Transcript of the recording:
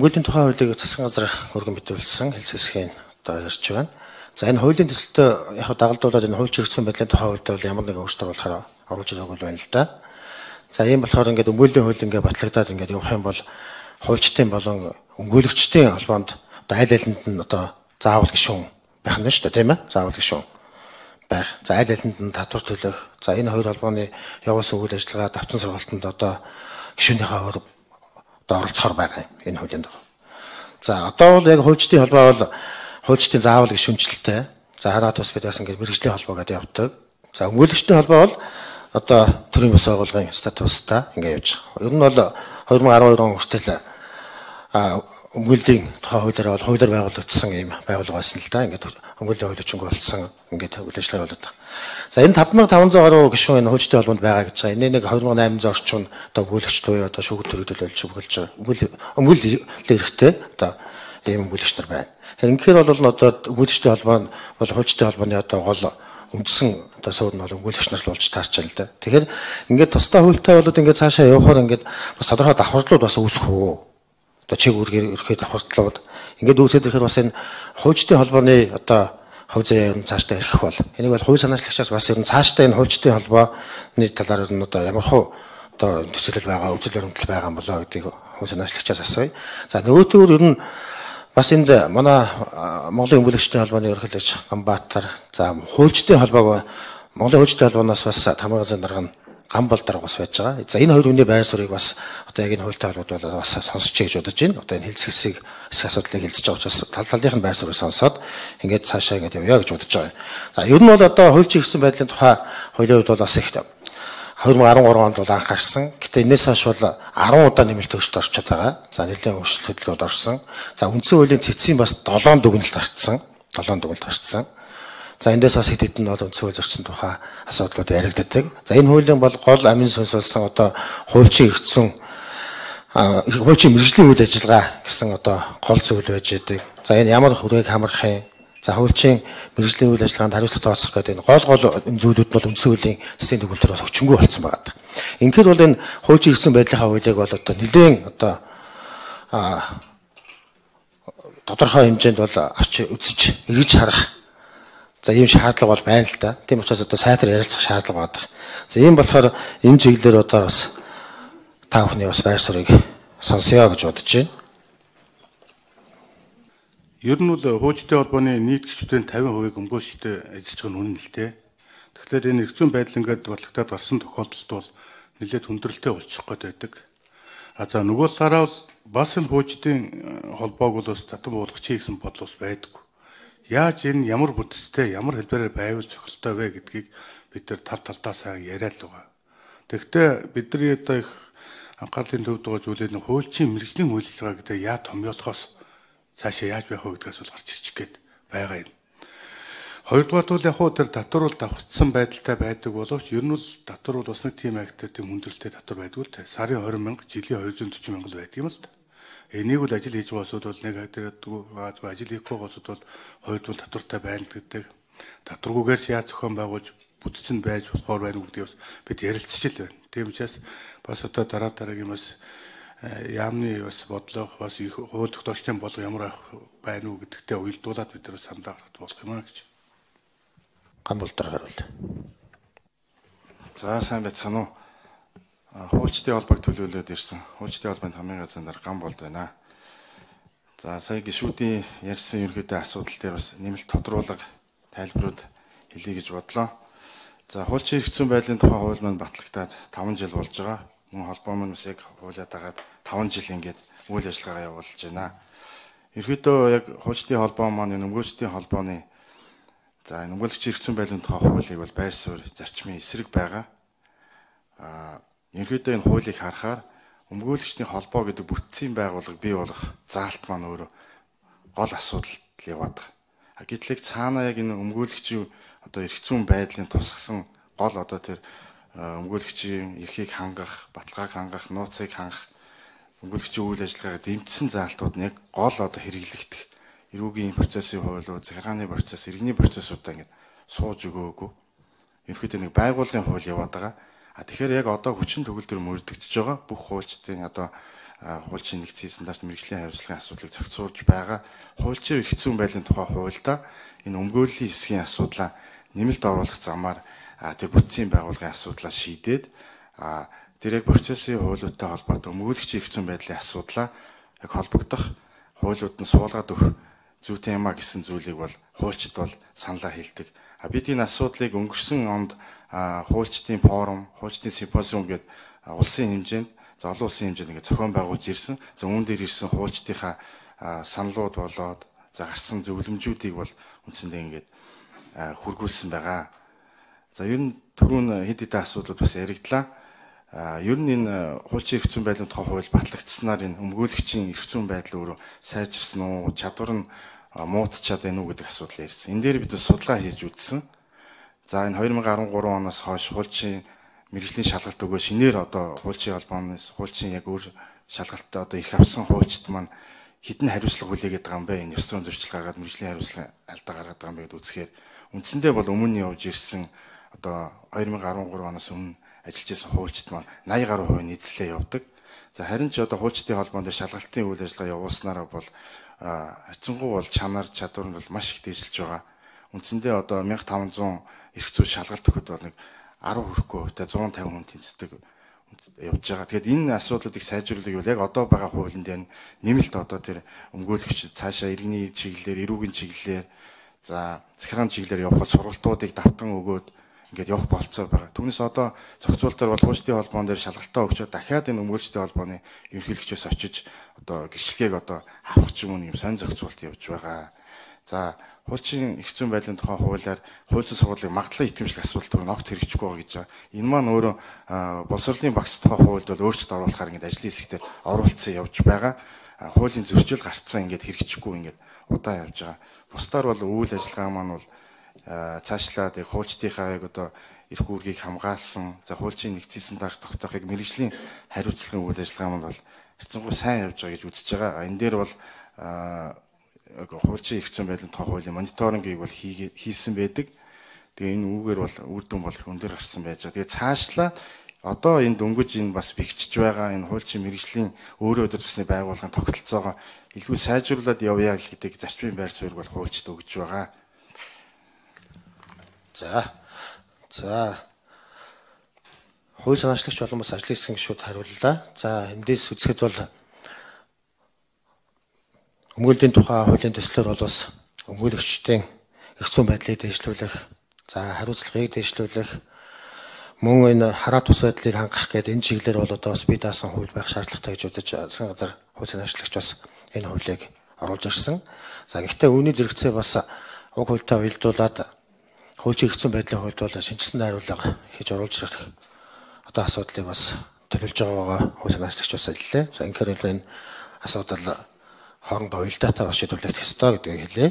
Өмгөөлийн тухай хуулийг засгийн газар өргөн мэдүүлсэн хэлц хэсгийн одоо ярьж байна. За энэ хуулийн төсөлтөд яг дагалдуулаад энэ хууль хэрэгцсэн байдлын тухай хуульд бол ямар нэгэн өөрчлөлт болохоор оруулж ирээгүй байна л да. За ийм болохоор ингээд өмгөөлийн хууль ингээд батлагдаад ингээд явах юм бол хуульчдын болон өмгөөлөгчдийн холбоонд одоо аль алинд нь одоо заавал гишүүн байх нь шүү дээ, тийм ээ? Заавал гишүүн байх. За аль алинд нь татвар төлөх. За энэ хоёр холбооны явуулсан үйл ажиллагаа давтан сургалтанд одоо гишүүнийхээ одоо оролцохоор байгаа энэ хуулийн дагуу. За одоо бол яг хуульчдын холбоо бол хуульчдын заавал гишүүнчлэлтэй. За хараад бас бид бас ингээд мэргэжлийн холбоо гэдэг явдаг. За өмгөөлөгчдийн холбоо бол одоо төрийн бас байгууллагын статустай ингээд явж байгаа. Ер нь бол 2012 он хүртэл өмгөөллийн тухай хуулиар бол хуулиар байгуулагдсан ийм байгууллага байсан л да. Ингээд өмгөөллийн хууль хүчинг болсон ингээд үйл ажиллагаа болоод байгаа. За энэ 5500 гаруй гишүүн энэ хуульчдын холбоонд байгаа гэж байгаа. Энэ нэг 2800 орчим одоо өмгөөлөгч буюу одоо шүүгэл төрөлдөлж өмгөөлж байгаа. Өмгөөлөл хэрэгтэй одоо ийм өмгөөлөгч нар байна. Тэгэхээр бол одоо өмгөөлөгчдийн холбоо нь бол хуульчдын холбооны одоо гол үндсэн одоо суур нь бол өмгөөлөгч нар болж таарч байна л да. Тэгэхээр ингээд тусдаа хуультай болоод ингээд цаашаа явахаар ингээд бас тодорхой давхарлууд бас үүсэх үү. Одоо чиг үүргээр ерөөхдөө давхартлууд ингээд үүсээд ирэхээр бас энэ хуульчдын холбооны одоо хувь заяа нь цаашдаа ирэх бол энийг бол хувь санаачлагчаас бас ер нь цаашдаа энэ хуульчдын холбооны талаар нь одоо ямар хөө одоо төсөөлөл байгаа, үзэл баримтлал байгаа юм болоо гэдгийг хувь санаачлагчаас асууя. За нөгөөдөө ер нь бас энд манай Монголын өмгөөлөгчдийн холбооны ерөнхийлөгч Ганбаатар за хуульчдын холбоог Монголын хуульчдын холбооноос бас Тамгазын дарга нь Гамбалдар бас байж байгаа. За энэ хоёр хүний байр суурийг бас одоо яг энэ хуультай холбоод бас сонсч гэж бодож байна. Одоо энэ хэлц хэсэг асуудлыг хэлцэж байгаа учраас тал талынх нь байр суурийг сонсоод ингээд цаашаа ингээд явъя гэж бодож байгаа. За ер нь бол одоо хуульчийн гэсэн байдлын тухай хуулийн хувьд бол бас их 2013 онд бол анх гарсан. Гэтэ энэс хойш бол 10 удаа нэмэлт өөрчлөлт орчод байгаа. За нэлийн өөрчлөлт хөдөлгөөнд орсон. За үндсэн хуулийн цэцгийн бас 7 дүгнэлт гарцсан. 7 дүгнэлт гарцсан. За эндээс бас хэд хэдэн бол үндсэн хууль зорчсон тухай асуудлууд яригддаг. За энэ хуулийн бол гол амин сүнс болсон одоо хуульчийн хэрэгцсэн хуульчийн мэргэжлийн үйл ажиллагаа гэсэн одоо гол зүйл байж байдаг. За энэ ямар хүрээг хамрах юм. За хуульчийн мэргэжлийн үйл ажиллагаанд хариуцлага тооцох гэдэг энэ гол зүйлүүд бол үндсэн хуулийн засгийн төгөлдөр бас өчнгөө болсон байгаа. Ингээд бол энэ хуульчийн хэрэгцсэн байдлынхаа хуулийг бол одоо нэгэн одоо тодорхой хэмжээнд бол авч үзэж эргэж харах за ийм шаардлага бол байна л да. Тийм учраас одоо сайтар ярилцах шаардлага байдаг. За ийм болохоор энэ чиглэлээр одоо бас та бүхний бас байр суурийг сонсъё гэж бодож байна. Ер нь бол хуульчдын холбооны нийт гишүүдийн 50% өмгөөлөгчтэй ажиллаж байгаа нь үнэн л дээ. Тэгэхээр энэ хэрэгцээ байдал ингээд батлагдаад гарсан тохиолдолд бол нэлээд хүндрэлтэй болчих гээд байдаг. За нөгөө талаараа бас энэ хуульчдын холбоог бол бас татан буулгах гэсэн бодол бас байдаггүй. Яаж энэ ямар бүтцтэй ямар хэлбэрээр байвал зохистой вэ гэдгийг бид нар тал талдаа сайн яриад л байгаа. Тэгэхдээ бидний одоо их анхаарлын төвд байгаа зүйлээ нь хуульчийн мэргэжлийн үйл ажиллагаа гэдэг яа томьёолохоос цаашаа яаж байх вэ гэдгээс бол гарч ирчих гээд байгаа юм. Хоёрдугаар бол яг хуу тэр татвар бол давхцсан байдалтай байдаг боловч ер нь бол татвар бол бас нэг тийм агттай тийм хүндрэлтэй татвар байдгүй л те. Сарын 20 мянга, жилийн 240 мянга байдаг юм л та. Энийг бол ажил хийж байгаа улсууд бол нэг хадирдаггүй, ажил хийхгүй улсууд бол хоёрдугаар татвартай байна гэдэг. Татваргүйгээр яаж зохион байгуулж бүтцэн байж болохоор байна гэдгийг бас бид ярилцж л байна. Тийм учраас бас одоо дараагийн бас яамны бас бодлого бас их хууль тогтоогчдын бодлого ямар байна уу гэдэгтээ уялдуулаад бид нар сандаа гаргах болох юм аа гэж. Гамбалдар харуул. За сайн байцгаана уу. Хуульчдын холбоог төлөөлөөд ирсэн. Хуульчдын холбооны хамгийн газрын дараа Гамбалд байна. За сая гишүүдийн ярьсан ерөнхийдөө асуудал дээр бас нэмэлт тодруулга тайлбарууд хэлье гэж бодлоо. За хуульчийн хэрэгцсэн байдлын тухай хууль маань батлагдаад 5 жил болж байгаа. Мөн холбоо маань бас яг хуулиа дагаад 5 жил ингээд үйл ажиллагаагаа явуулж байна. Ерөнхийдөө яг хуульчдын холбоо маань өмгөөлөгчдийн холбооны за өмгөөлөгчийн хэрэгцсэн байдлын тухай хуулийг бол байр суурь зарчмын эсрэг байгаа. Ерөнхийдөө энэ хуулийг харахаар өмгөөлөгчдийн холбоо гэдэг бүтцийн байгууллага бий болох заалт маань өөрөө гол асуудал яваад байгаа. Гэтэл цаана яг энэ өмгөөлөгчийн одоо эрхцүүн байдлын тусгасан гол одоо тэр өмгөөлөгчийн эрхийг хангах, баталгааг хангах, нууцыг хангах өмгөөлөгчийн үйл ажиллагаагаа дэмжсэн заалтууд нь яг гол одоо хэрэглэгдэх эрүүгийн процессын хуулиуд, захиргааны процесс, иргэний процессуудаа ингээд сууж өгөөгүй. Ерөнхийдөө нэг байгууллагын хууль яваад байгаа. Тэгэхээр яг одоо хүчин төгөл төр мөрдөгдөж байгаа бүх хуульчдын одоо хуульчийн нэгдсэн стандарт мэргэжлийн хариуцлагын асуудлыг зохицуулж байгаа. Хуульчийн эрх зүйн байдлын тухай хуульдаа энэ өмгөөллийн хэсгийн асуудлаа нэмэлт оруулах замаар тэр бүтцийн байгууллагын асуудлаа шийдээд тэр яг процессын хуулиудтай холбоотой өмгөөлөгчийн эрх зүйн байдлын асуудлаа яг холбогдох хуулиуд нь суулгаад өгөх зүйтэй юмаа гэсэн зүйлийг бол хуульчид бол саналаа хэлдэг. Бид энэ асуудлыг өнгөрсөн онд хуульчдын форум, хуульчдын симпозиум гэдэг улсын хэмжээнд, олон улсын хэмжээнд ингээд зохион байгуулж ирсэн. За үүн дээр ирсэн хуульчдынхаа саналууд болоод гарсан зөвлөмжүүдийг бол үндсэндээ ингээд хүргүүлсэн байгаа. За ер нь түрүүн хэд хэдэн асуудлууд бас яригдлаа. Ер нь энэ хуульчийн эрх зүйн байдлын тухай хууль батлагдсанаар энэ өмгөөлөгчийн эрх зүйн байдал өөрөө сайжирсан уу, чадвар нь муутчаад байна уу гэдэг асуудал ярьсан. Энэ дээр бид судалгаа хийж үзсэн. За энэ 2013 оноос хойш хуульчийн мэргэжлийн шалгалт өгөө шинээр одоо хуульчийн холбооноос хуульчийн яг өөр шалгалтад одоо их авсан хуульчид маань хэдэн хариуцлага хүлээгээд байгаа юм бэ? Энэ ёс зүйн зөрчил гаргаад мэргэжлийн хариуцлага алдаа гаргаад байгаа юм бэ гэдээ үзэхээр үндсэндээ бол өмнө нь явж ирсэн одоо 2013 оноос өмнө ажиллаж байсан хуульчид маань 80 гаруй хувь нийтлэлээ явдаг. За харин ч одоо хуульчдын холбоон дээр шалгалтын үйл ажиллагаа явуулснараа бол хацсангуй бол чанар чадвар нь бол маш их дээшилж байгаа. Үндсэндээ одоо 1500 эрх зүй шалгалт өгөхөд бол нэг 10 хүрэхгүй хувьтай 150 хүн тэнцдэг явж байгаа. Тэгэхээр энэ асуудлуудыг сайжруулах бол яг одоо байгаа хуулийн дээр нэмэлт одоо тэр өмгөөлөгч цаашаа иргэний чиглэлээр, эрүүгийн чиглэлээр, за захиргааны чиглэлээр явхад сургалтуудыг давтан өгөөд ингээд явах болцоо байгаа. Түүнээс одоо зохицуулалтаар бол хуульчдын холбоон дээр шалгалтаа өгчөө дахиад энэ өмгөөлөгчдийн холбооны ерөнхийлөгчөөс очиж одоо гэрчлэгийг одоо авах ч юм уу юм сонь зохицуулалт явж байгаа. За хуульчийн эрх зүйн байдлын тухай хуулиар хууль зүйн сургуулийн магадлал итгэмжлэх асуудал төрөнд огт хэрэгжихгүй байгаа гэж байгаа. Энэ маань өөрөө боловсролын багц тухай хуульд бол өөрчлөлт оруулахаар ингээд ажлын хэсгээр оруулсан явж байгаа. Хуулийн зөрчил гарцсан ингээд хэрэгжихгүй ингээд удаан явж байгаа. Бусдаар бол үйл ажиллагаа маань бол цаашлаад яг хуульчдынхаа яг одоо эрх үүргийг хамгаалсан, за хуульчийн нэгдсэн стандарт тогтоохыг мэргэжлийн хариуцлагын үйл ажиллагаа маань бол хэцэнгүй сайн явж байгаа гэж үзэж байгаа. Энэ дээр бол хуульчийн эрх зүйн байдлын тухай хуулийн мониторингийг бол хийсэн байдаг. Тэгээ энэ үүгээр бол үр дүн бол их өндөр гарсан байж байгаа. Тэгээ цаашлаа одоо энэ дөнгөж энэ бас бэхжиж байгаа энэ хуульчийн мэргэжлийн өөрөө өдөржсөний байгууллагын тогтолцоогоо илүү сайжруулад явъя гэдэг зарчмын байр суурийг бол хуульчид өгж байгаа. За. Хууль санаачлагч болон бас ажлын хэсгийн гишүүд хариуллаа. За эндээс үзэхэд бол өмгөөллийн тухай хуулийн төслөөр бол бас өмгөөлөгчдийн эрх зүйн байдлыг дэвшлүүлэх, за хариуцлагыг дэвшлүүлэх, мөн энэ хараа тус байдлыг хангах гэдэг энэ чиглэлээр бол одоо бас бие даасан хууль байх шаардлагатай гэж үзэж засгийн газар хууль санаачлагч бас энэ хуулийг оруулж ирсэн. За гэхдээ үүний зэрэгцээ бас уг хуультай уялдуулаад хуульчийн эрх зүйн байдлын хувьд бол шинжилсэн найруулга хийж оруулж ирэх одоо асуудлыг бас төлөвлөж байгаа хууль санаачлагч бас хэллээ. За инхээр энэ асуудал хоорондоо уялдаатай бас шийдвэрлэх ёстой гэдгийг хэлээ.